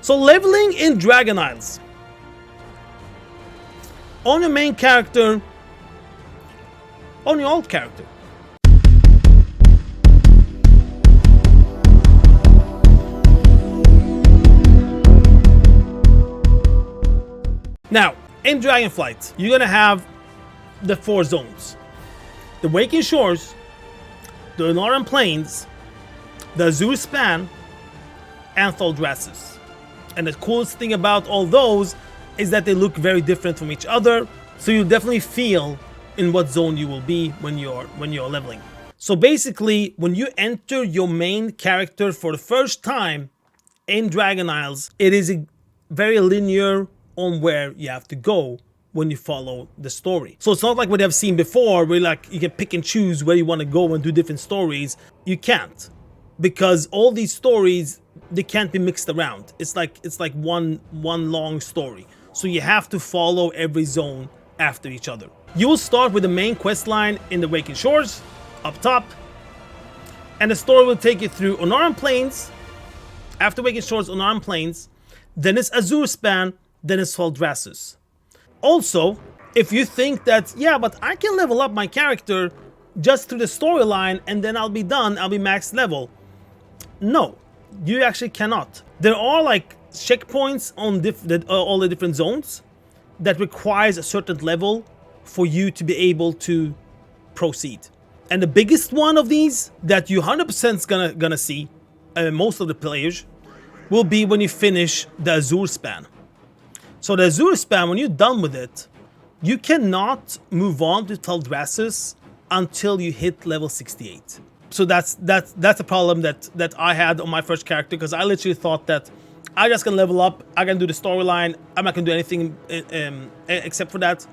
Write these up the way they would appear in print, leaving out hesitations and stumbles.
So leveling in Dragon Isles. On your main character, on your alt character. Now, in Dragonflight, you're gonna have the 4 zones. The Waking Shores, the Northern Plains, the Azure Span, and Thaldraszus. And the coolest thing about all those is that they look very different from each other, so you definitely feel in what zone you will be when you're leveling. So basically, when you enter your main character for the first time in Dragon Isles, it is very linear on where you have to go when you follow the story. So it's not like what I've seen before, where like you can pick and choose where you want to go and do different stories. You can't, because all these stories, they can't be mixed around. It's like one long story. So you have to follow every zone after each other. You will start with the main quest line in the Waking Shores, up top, and the story will take you through Onaran Plains. After Waking Shores, Onaran Plains, then it's Azure Span, then it's Thaldraszus. Also, if you think that, yeah, but I can level up my character just through the storyline and then I'll be done, I'll be max level. No, you actually cannot. There are like checkpoints on all the different zones that requires a certain level for you to be able to proceed. And the biggest one of these that you 100% is gonna see, most of the players, will be when you finish the Azure Span. So the Azure Span, when you're done with it, you cannot move on to Thaldraszus until you hit level 68. So that's a problem that I had on my first character, because I literally thought that I just can level up, I can do the storyline, I'm not gonna do anything except for that,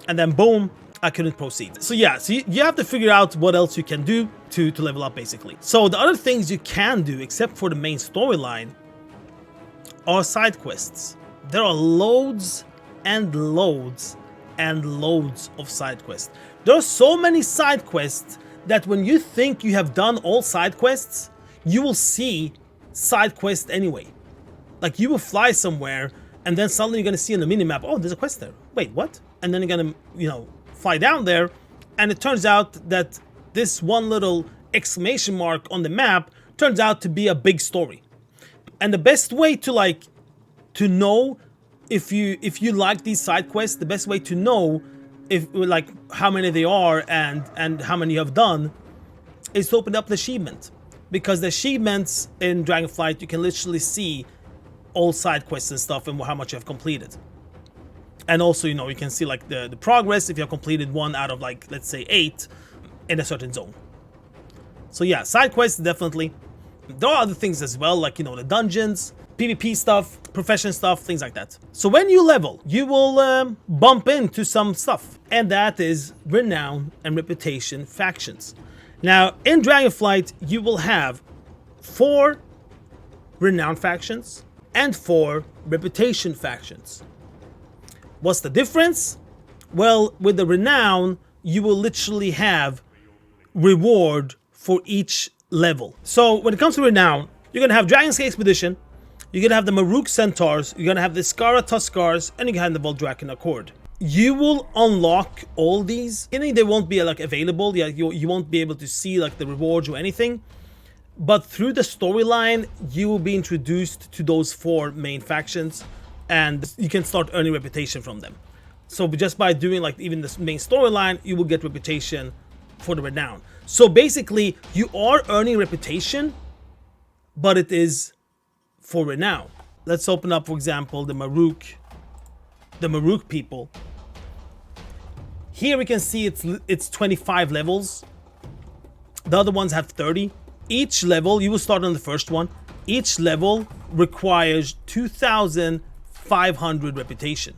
and then boom, I couldn't proceed. So yeah, so you have to figure out what else you can do to level up, basically. So the other things you can do, except for the main storyline, are side quests. There are loads and loads and loads of side quests. There are so many side quests that when you think you have done all side quests, you will see side quests anyway. Like you will fly somewhere and then suddenly you're gonna see on the minimap, oh, there's a quest there. Wait, what? And then you're gonna, fly down there, and it turns out that this one little exclamation mark on the map turns out to be a big story. And the best way to know if you like these side quests, the best way to know if like how many they are and how many you have done is to open up the achievement, because the achievements in Dragonflight, you can literally see all side quests and stuff and how much you have completed. And also, you can see like the progress if you have completed 1 out of like, let's say 8 in a certain zone. So yeah, side quests definitely. There are other things as well, like the dungeons, PvP stuff, profession stuff, things like that. So when you level, you will bump into some stuff, and that is Renown and Reputation factions. Now, in Dragonflight, you will have 4 Renown factions and 4 Reputation factions. What's the difference? Well, with the Renown, you will literally have reward for each level. So when it comes to Renown, you're gonna have Dragon's Gate Expedition, you're gonna have the Maruk Centaurs, you're gonna have the Skara Tuskars, and you're gonna have the Voldraken Accord. You will unlock all these. They won't be like available. Yeah, you won't be able to see like the rewards or anything. But through the storyline, you will be introduced to those 4 main factions, and you can start earning reputation from them. So just by doing like even the main storyline, you will get reputation for the Renown. So basically, you are earning reputation, but it is for Renown. Let's open up, for example, the Maruk people. Here we can see it's 25 levels. The other ones have 30. Each level, you will start on the first one. Each level requires 2,500 reputation.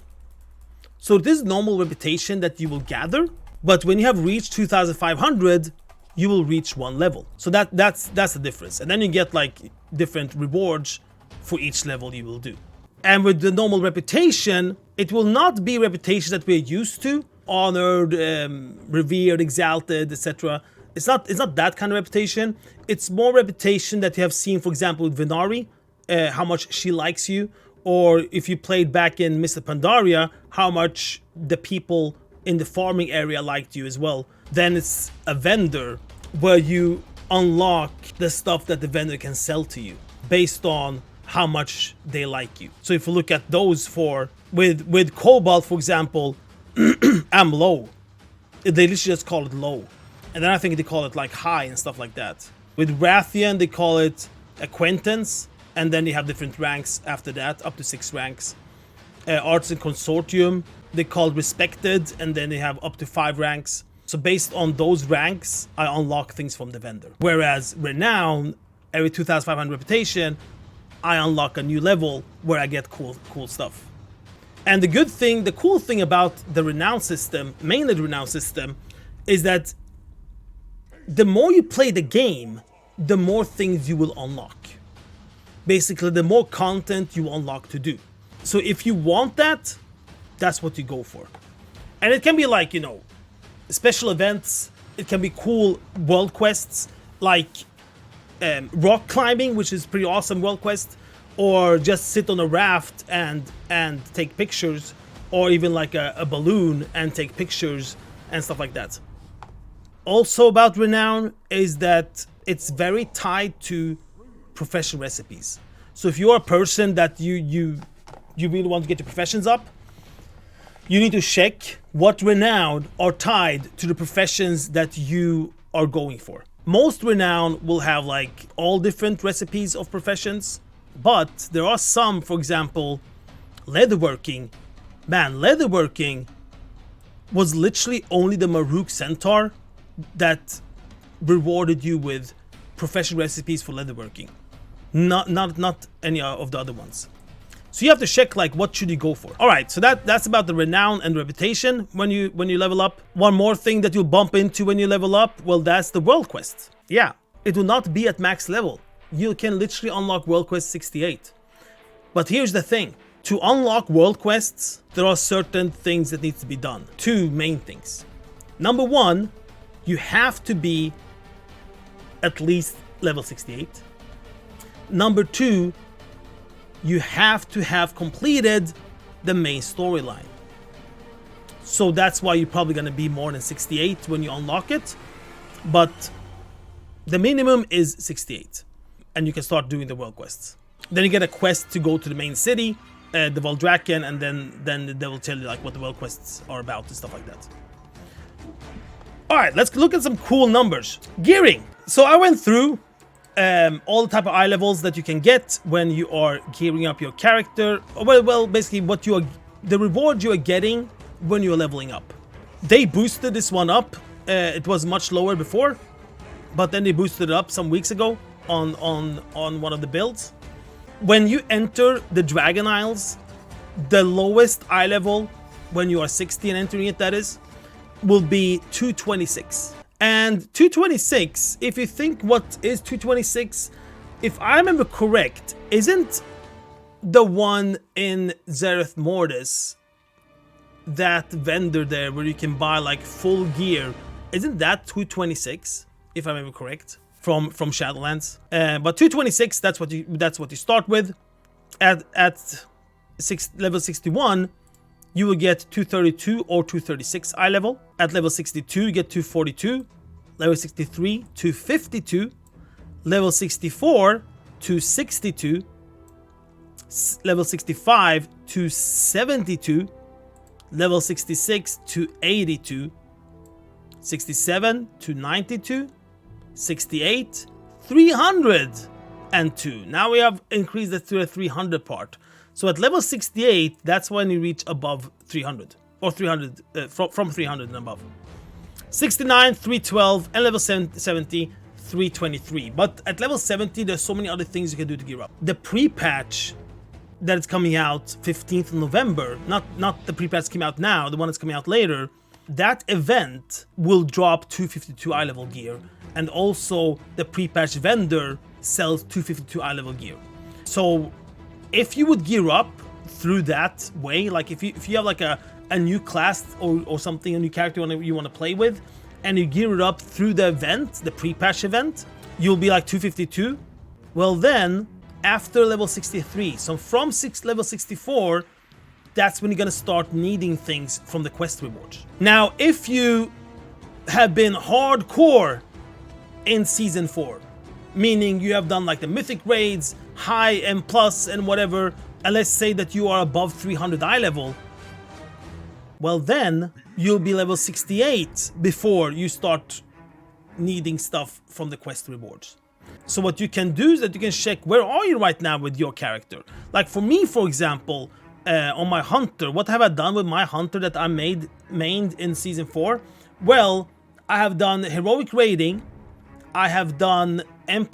So this is normal reputation that you will gather, but when you have reached 2,500, you will reach 1 level. So that's the difference. And then you get like different rewards for each level you will do. And with the normal reputation, it will not be reputation that we're used to, honored, revered, exalted, etc. It's not that kind of reputation. It's more reputation that you have seen, for example, with Venari how much she likes you, or if you played back in Mr. Pandaria, how much the people in the farming area liked you as well. Then it's a vendor where you unlock the stuff that the vendor can sell to you based on how much they like you. So if you look at those with Cobalt, for example, I'm low. They literally just call it low. And then I think they call it like high and stuff like that. With Rathian, they call it acquaintance, and then you have different ranks after that, up to 6 ranks. Arts and Consortium, they call it respected, and then they have up to 5 ranks. So based on those ranks, I unlock things from the vendor. Whereas Renown, every 2,500 reputation, I unlock a new level where I get cool stuff. And the cool thing about the Renown system, mainly the Renown system, is that the more you play the game, the more things you will unlock. Basically, the more content you unlock to do. So if you want that, that's what you go for. And it can be like, you know, special events. It can be cool world quests like rock climbing, which is pretty awesome world quest, or just sit on a raft and take pictures, or even like a balloon and take pictures and stuff like that. Also about Renown is that it's very tied to profession recipes. So if you're a person that you really want to get your professions up, you need to check what Renown are tied to the professions that you are going for. Most Renown will have like all different recipes of professions, but there are some, for example, leatherworking. Man, leatherworking was literally only the Maruk Centaur that rewarded you with professional recipes for leatherworking. Not any of the other ones. So you have to check like what should you go for. All right, so that's about the Renown and Reputation when you level up. One more thing that you'll bump into when you level up, well, that's the world quest. Yeah, it will not be at max level. You can literally unlock world quest 68. But here's the thing. To unlock world quests, there are certain things that need to be done. 2 main things. Number 1, you have to be at least level 68. Number 2, you have to have completed the main storyline. So that's why you're probably going to be more than 68 when you unlock it. But the minimum is 68. And you can start doing the world quests. Then you get a quest to go to the main city, the Valdraken, and then they will tell you like what the world quests are about and stuff like that. Alright, let's look at some cool numbers. Gearing. So I went through all the type of eye levels that you can get when you are gearing up your character. Well, basically what the reward you are getting when you're leveling up. They boosted this one up. It was much lower before, but then they boosted it up some weeks ago on one of the builds. When you enter the Dragon Isles, the lowest eye level when you are 60 and entering it, that is, will be 226. And 226, if you think what is 226, if I remember correct, isn't the one in Zereth Mortis, that vendor there where you can buy like full gear, isn't that 226, if I remember correct, from Shadowlands? But 226, that's what you start with. At level 61, you will get 232 or 236 eye level. At level 62, you get 242. Level 63, 252. Level 64, 262. Level 65, 272. Level 66, 282. 67, 292. 68, 302. Now we have increased it to the 300 part. So at level 68, that's when you reach above 300. Or 300, from 300 and above. 69, 312, and level 70, 323. But at level 70, there's so many other things you can do to gear up. The pre-patch that is coming out 15th of November, not the pre-patch that came out now, the one that's coming out later, that event will drop 252 eye level gear. And also the pre-patch vendor sells 252 eye level gear. So if you would gear up through that way, like if you have like a new class or something, a new character you want to play with, and you gear it up through the event, the pre-patch event, you'll be like 252. Well then, after level 63. So from level 64, that's when you're gonna start needing things from the quest rewards. Now, if you have been hardcore in Season 4, meaning you have done like the mythic raids, high and plus and whatever, and let's say that you are above 300 eye level, well then you'll be level 68 before you start needing stuff from the quest rewards. So what you can do is that you can check where are you right now with your character. Like for me, for example, on my hunter, what have I done with my hunter that I mained in Season 4? Well, I have done heroic raiding, I have done M+,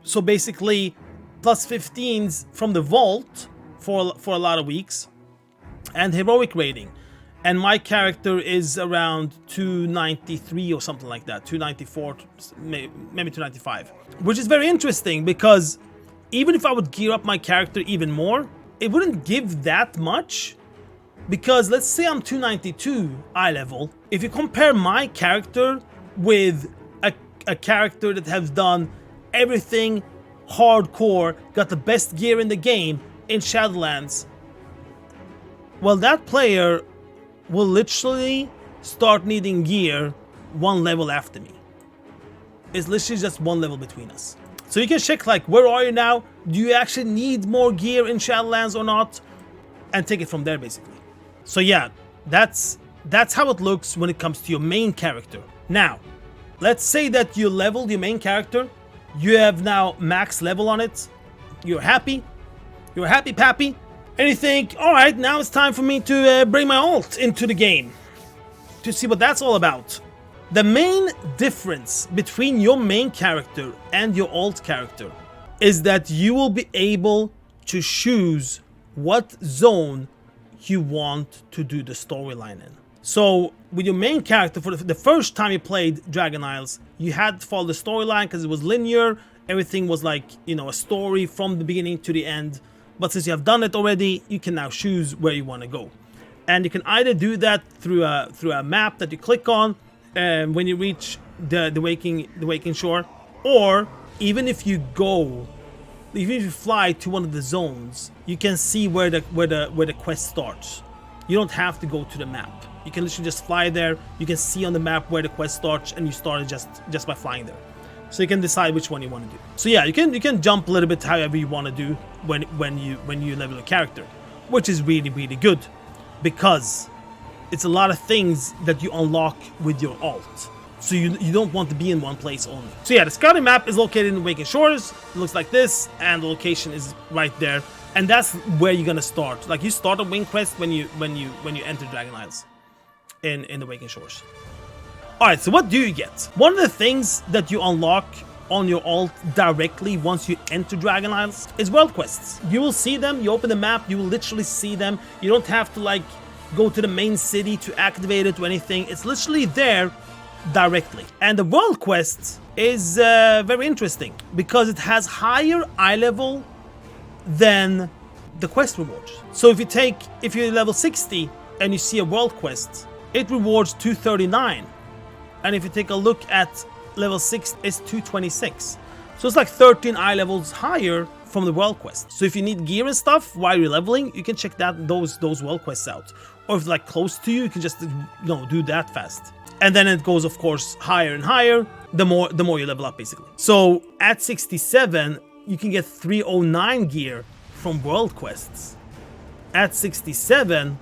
so basically plus 15s from the vault for a lot of weeks, and heroic raiding. And my character is around 293 or something like that, 294, maybe 295. Which is very interesting because even if I would gear up my character even more, it wouldn't give that much. Because let's say I'm 292 eye level, if you compare my character with a character that has done everything hardcore, got the best gear in the game in Shadowlands, well, that player will literally start needing gear one level after me. It's literally just one level between us. So you can check like, where are you now? Do you actually need more gear in Shadowlands or not? And take it from there basically. So yeah, that's how it looks when it comes to your main character. Now, let's say that you leveled your main character. You have now max level on it. You're happy. You're happy pappy. And you think, alright, now it's time for me to bring my alt into the game. To see what that's all about. The main difference between your main character and your alt character is that you will be able to choose what zone you want to do the storyline in. So with your main character, for the first time you played Dragon Isles, you had to follow the storyline because it was linear. Everything was like, you know, a story from the beginning to the end. But since you have done it already, you can now choose where you want to go. And you can either do that through a map that you click on when you reach the waking shore, or even if you fly to one of the zones, you can see where the quest starts. You don't have to go to the map. You can literally just fly there. You can see on the map where the quest starts, and you start it just by flying there. So you can decide which one you want to do. So yeah, you can jump a little bit however you want to do when you level a character, which is really, really good, because it's a lot of things that you unlock with your alt. So you don't want to be in one place only. So yeah, the scouting map is located in the Waking Shores. It looks like this, and the location is right there. And that's where you're gonna start. Like, you start a wing quest when you enter Dragon Isles in the Waking Shores. Alright, so what do you get? One of the things that you unlock on your alt directly once you enter Dragon Isles is world quests. You will see them, you open the map, you will literally see them. You don't have to like go to the main city to activate it or anything. It's literally there directly. And the world quest is very interesting because it has higher eye level than the quest rewards. So if you're level 60 and you see a world quest, it rewards 239. And if you take a look at level 6, it's 226. So it's like 13 eye levels higher from the world quest. So if you need gear and stuff while you're leveling, you can check those world quests out. Or if it's like close to you, you can just do that fast. And then it goes, of course, higher and higher the more you level up basically. So at 67, you can get 309 gear from world quests. At 67,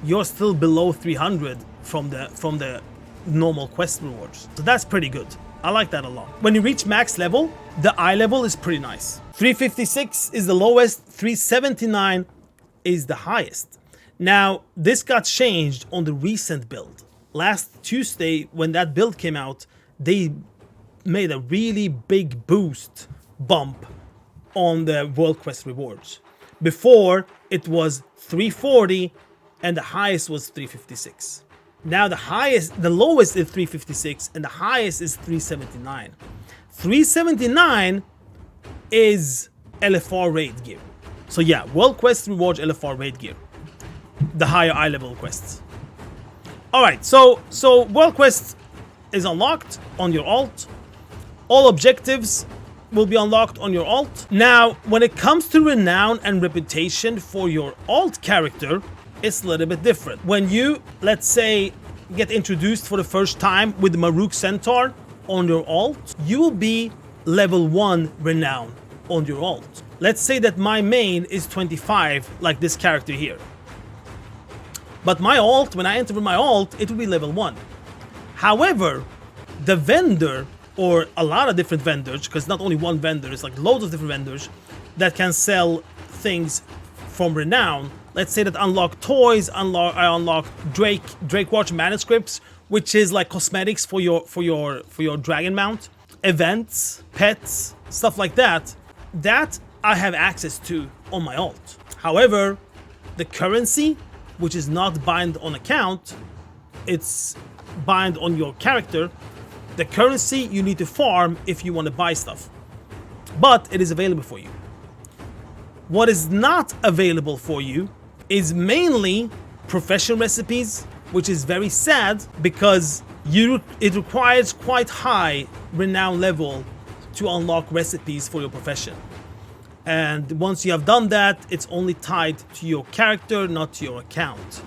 you're still below 300 from the normal quest rewards. So that's pretty good. I like that a lot. When you reach max level, the eye level is pretty nice. 356 is the lowest, 379 is the highest. Now, this got changed on the recent build. Last Tuesday, when that build came out, they made a really big bump on the world quest rewards. Before, it was 340 and the highest was 356. Now the lowest is 356 and the highest is 379. 379 is LFR raid gear. So yeah, world quest rewards LFR raid gear. The higher eye level quests. Alright, so world quest is unlocked on your alt. All objectives will be unlocked on your alt. Now, when it comes to Renown and Reputation for your alt character, it's a little bit different. When you, let's say, get introduced for the first time with the Maruk Centaur on your alt, you will be level 1 Renown on your alt. Let's say that my main is 25, like this character here. But my alt, when I enter with my alt, it will be level 1. However, the vendor, or a lot of different vendors, because not only one vendor, it's like loads of different vendors that can sell things from Renown. Let's say that unlock toys, I unlock Drake Watch manuscripts, which is like cosmetics for your dragon mount, events, pets, stuff like that. That I have access to on my alt. However, the currency, which is not bind on account, it's bind on your character. The currency you need to farm if you want to buy stuff, but it is available for you. What is not available for you is mainly profession recipes, which is very sad because it requires quite high renown level to unlock recipes for your profession. And once you have done that, it's only tied to your character, not to your account.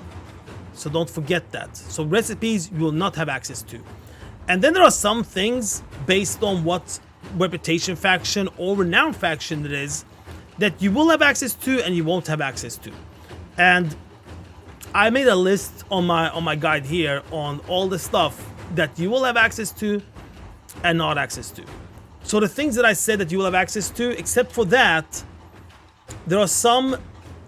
So don't forget that. So recipes you will not have access to. And then there are some things based on what reputation faction or renown faction it is that you will have access to and you won't have access to. And I made a list on my guide here on all the stuff that you will have access to and not access to. So the things that I said that you will have access to, except for that, there are some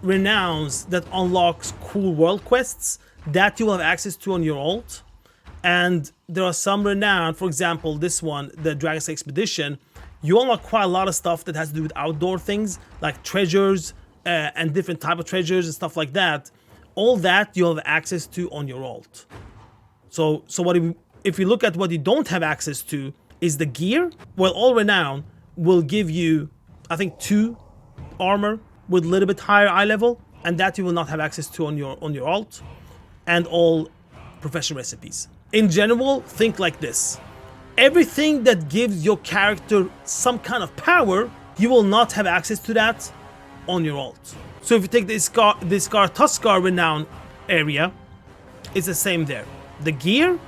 renowns that unlocks cool world quests that you will have access to on your alt. And there are some renown, for example, this one, the Dragon's Expedition, you unlock quite a lot of stuff that has to do with outdoor things, like treasures and different type of treasures and stuff like that. All that you'll have access to on your alt. So if you look at what you don't have access to is the gear. Well, all renown will give you, I think, 2 armor with a little bit higher eye level, and that you will not have access to on your alt, and all profession recipes. In general, think like this. Everything that gives your character some kind of power, you will not have access to that on your alt. So if you take this Tuskar Renown area, it's the same there. The gear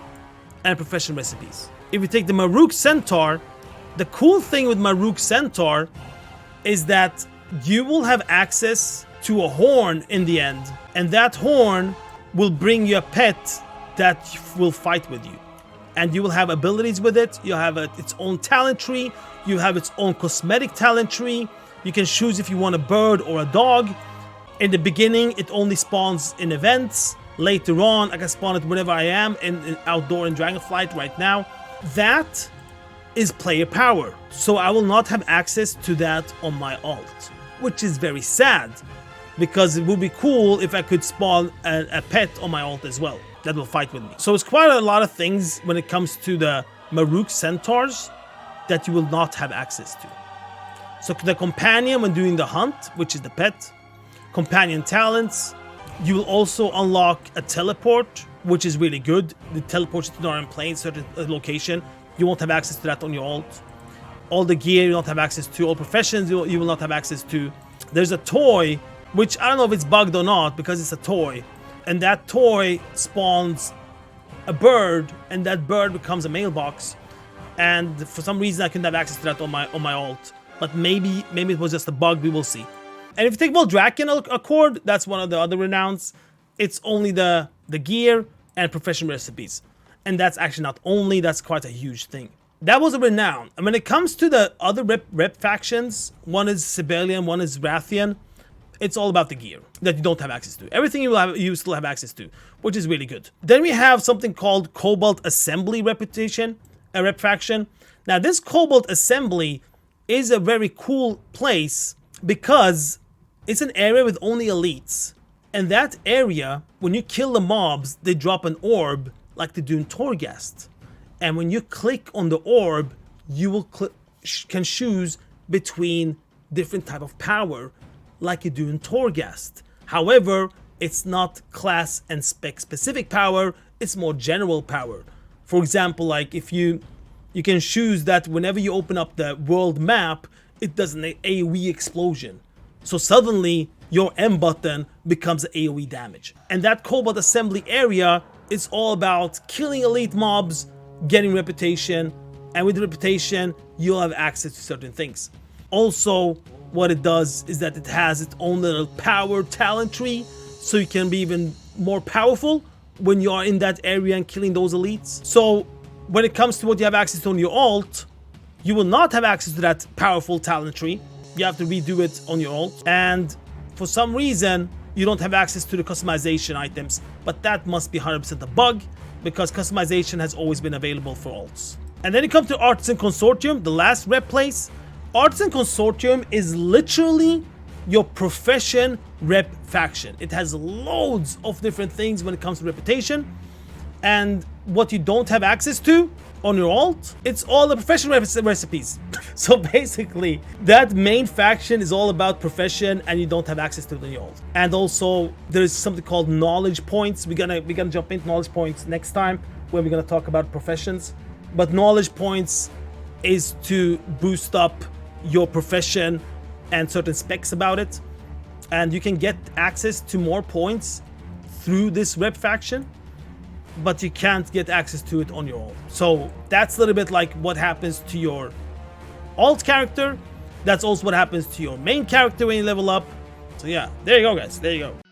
and profession recipes. If you take the Maruk Centaur, the cool thing with Maruk Centaur is that you will have access to a horn in the end, and that horn will bring you a pet that will fight with you. And you will have abilities with it. You have its own talent tree. You have its own cosmetic talent tree. You can choose if you want a bird or a dog. In the beginning, it only spawns in events. Later on, I can spawn it whenever I am in outdoor in Dragonflight right now. That is player power. So I will not have access to that on my alt, which is very sad because it would be cool if I could spawn a pet on my alt as well that will fight with me. So it's quite a lot of things when it comes to the Maruk Centaurs that you will not have access to. So the companion when doing the hunt, which is the pet, companion talents, you will also unlock a teleport, which is really good. It teleports you to Renown Plain, certain location. You won't have access to that on your alt. All the gear you don't have access to. All professions you will not have access to. There's a toy, which I don't know if it's bugged or not because it's a toy. And that toy spawns a bird, and that bird becomes a mailbox. And for some reason I couldn't have access to that on my alt. But maybe it was just a bug, we will see. And if you take Draken Accord, that's one of the other renowns. It's only the gear and profession recipes. And that's actually not only, that's quite a huge thing. That was a renown. And when it comes to the other rep factions, one is Sibelian, one is Rathian, it's all about the gear that you don't have access to. Everything you still have access to, which is really good. Then we have something called Cobalt Assembly Reputation, a rep faction. Now this Cobalt Assembly is a very cool place because it's an area with only elites. And that area, when you kill the mobs, they drop an orb like they do in Torghast. And when you click on the orb, you can choose between different type of power like you do in Torghast. However, it's not class and spec specific power, it's more general power. For example, like if you you can choose that whenever you open up the world map, it does an AoE explosion. So suddenly your M button becomes AoE damage. And that Cobalt assembly area is all about killing elite mobs, getting reputation, and with reputation, you'll have access to certain things. Also, what it does is that it has its own little power talent tree, so you can be even more powerful when you are in that area and killing those elites. So when it comes to what you have access to on your alt, you will not have access to that powerful talent tree. You have to redo it on your alt. And for some reason, you don't have access to the customization items, but that must be 100% a bug because customization has always been available for alts. And then you come to Artisan Consortium, the last rep place. Artisan Consortium is literally your profession rep faction. It has loads of different things when it comes to reputation. And what you don't have access to on your alt, it's all the profession recipes. So basically, that main faction is all about profession and you don't have access to it on your alt. And also, there's something called knowledge points. We're gonna jump into knowledge points next time when we're gonna talk about professions. But knowledge points is to boost up your profession and certain specs about it. And you can get access to more points through this rep faction, but you can't get access to it on your alt. So that's a little bit like what happens to your alt character. That's also what happens to your main character when you level up. So yeah, there you go, guys. There you go.